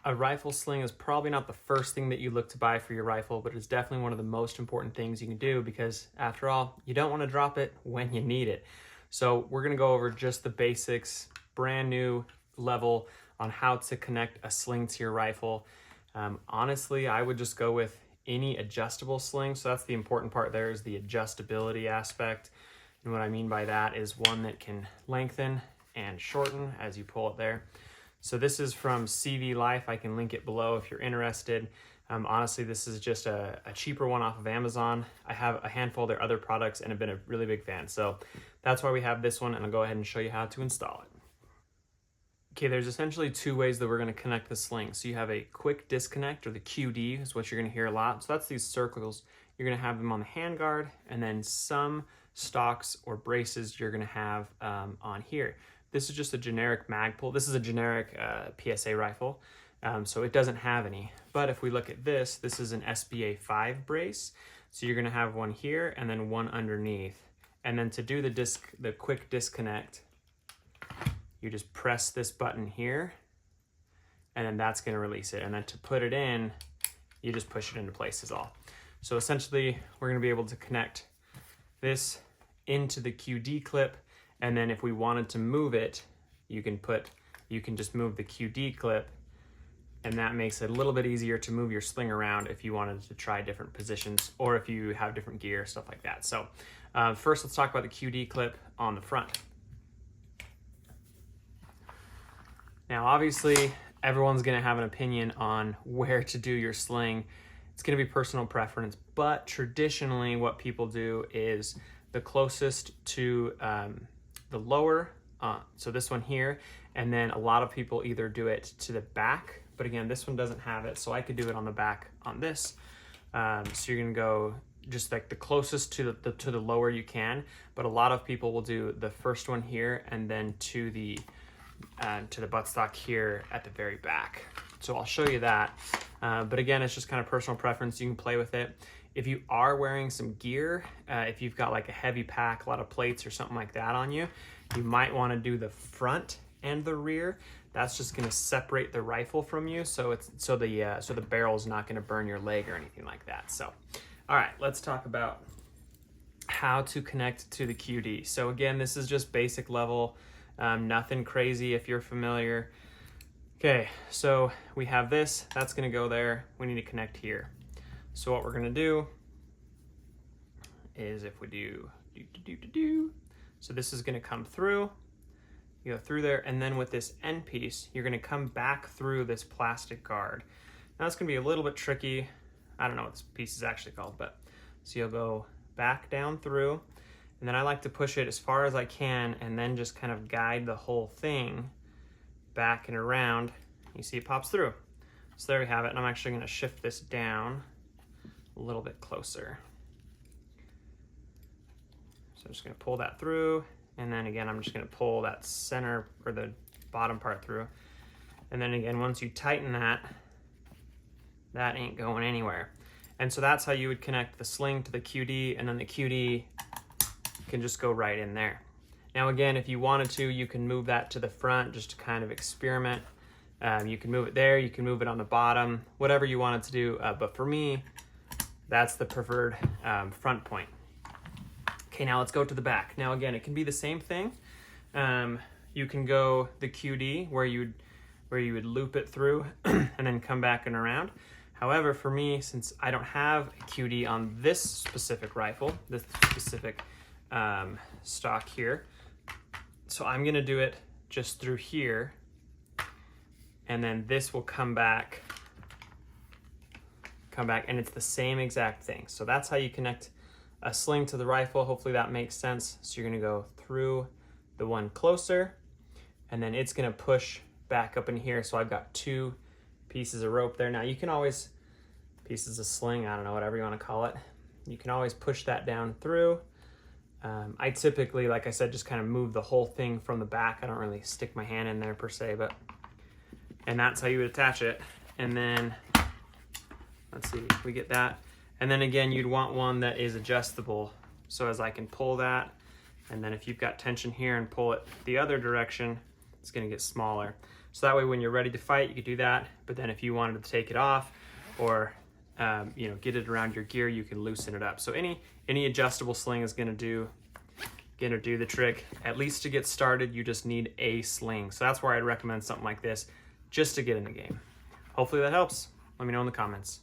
A rifle sling is probably not the first thing that you look to buy for your rifle, but it's definitely one of the most important things you can do because after all, you don't want to drop it when you need it. So we're gonna go over just the basics, brand new level on how to connect a sling to your rifle. Honestly, I would just go with any adjustable sling. So that's the important part there, is the adjustability aspect. And what I mean by that is one that can lengthen and shorten as you pull it there. So this is from CV Life. I can link it below if you're interested. Honestly, this is just a cheaper one off of Amazon. I have a handful of their other products and have been a really big fan. So that's why we have this one, and I'll go ahead and show you how to install it. Okay, there's essentially two ways that we're gonna connect the sling. So you have a quick disconnect, or the QD is what you're gonna hear a lot. So that's these circles. You're gonna have them on the handguard, and then some stocks or braces you're gonna have on here. This is just a generic mag pull. This is a generic PSA rifle, so it doesn't have any. But if we look at this, this is an SBA 5 brace. So you're gonna have one here and then one underneath. And then to do the quick disconnect, you just press this button here, and then that's gonna release it. And then to put it in, you just push it into place is all. So essentially, we're gonna be able to connect this into the QD clip. And then if we wanted to move it, you can just move the QD clip, and that makes it a little bit easier to move your sling around if you wanted to try different positions or if you have different gear, stuff like that. So first let's talk about the QD clip on the front. Now obviously everyone's gonna have an opinion on where to do your sling. It's gonna be personal preference, but traditionally what people do is the closest to the lower, so this one here, and then a lot of people either do it to the back, but again, this one doesn't have it, so I could do it on the back on this. So you're gonna go just like the closest to the lower you can, but a lot of people will do the first one here and then to the buttstock here at the very back. So I'll show you that, but again, it's just kind of personal preference. You can play with it. If you are wearing some gear, if you've got like a heavy pack, a lot of plates or something like that on you, you might want to do the front and the rear. That's just going to separate the rifle from you, so the barrel is not going to burn your leg or anything like that. So, all right, let's talk about how to connect to the QD. So again, this is just basic level, nothing crazy if you're familiar. Okay, so we have this. That's going to go there. We need to connect here. So what we're gonna do is if we so this is gonna come through, you go through there, and then with this end piece, you're gonna come back through this plastic guard. Now it's gonna be a little bit tricky. I don't know what this piece is actually called, but so you'll go back down through, and then I like to push it as far as I can and then just kind of guide the whole thing back and around. You see it pops through. So there we have it, and I'm actually gonna shift this down a little bit closer. So I'm just gonna pull that through, and then again, I'm just gonna pull that center or the bottom part through. And then again, once you tighten that, that ain't going anywhere. And so that's how you would connect the sling to the QD, and then the QD can just go right in there. Now again, if you wanted to, you can move that to the front just to kind of experiment. You can move it there, you can move it on the bottom, whatever you wanted to do. But for me, that's the preferred front point. Okay, now let's go to the back. Now again, it can be the same thing. You can go the QD where you would loop it through and then come back and around. However, for me, since I don't have a QD on this specific rifle, this specific stock here, so I'm gonna do it just through here, and then this will come back, and it's the same exact thing. So that's how you connect a sling to the rifle. Hopefully that makes sense. So you're gonna go through the one closer, and then it's gonna push back up in here. So I've got two pieces of rope there. Now you can always, pieces of sling, I don't know, whatever you wanna call it. You can always push that down through. I typically, like I said, just kind of move the whole thing from the back. I don't really stick my hand in there per se, and that's how you would attach it. And then, let's see, we get that. And then again, you'd want one that is adjustable. So as I can pull that, and then if you've got tension here and pull it the other direction, it's gonna get smaller. So that way when you're ready to fight, you could do that. But then if you wanted to take it off or get it around your gear, you can loosen it up. So any adjustable sling is gonna do the trick. At least to get started, you just need a sling. So that's where I'd recommend something like this just to get in the game. Hopefully that helps. Let me know in the comments.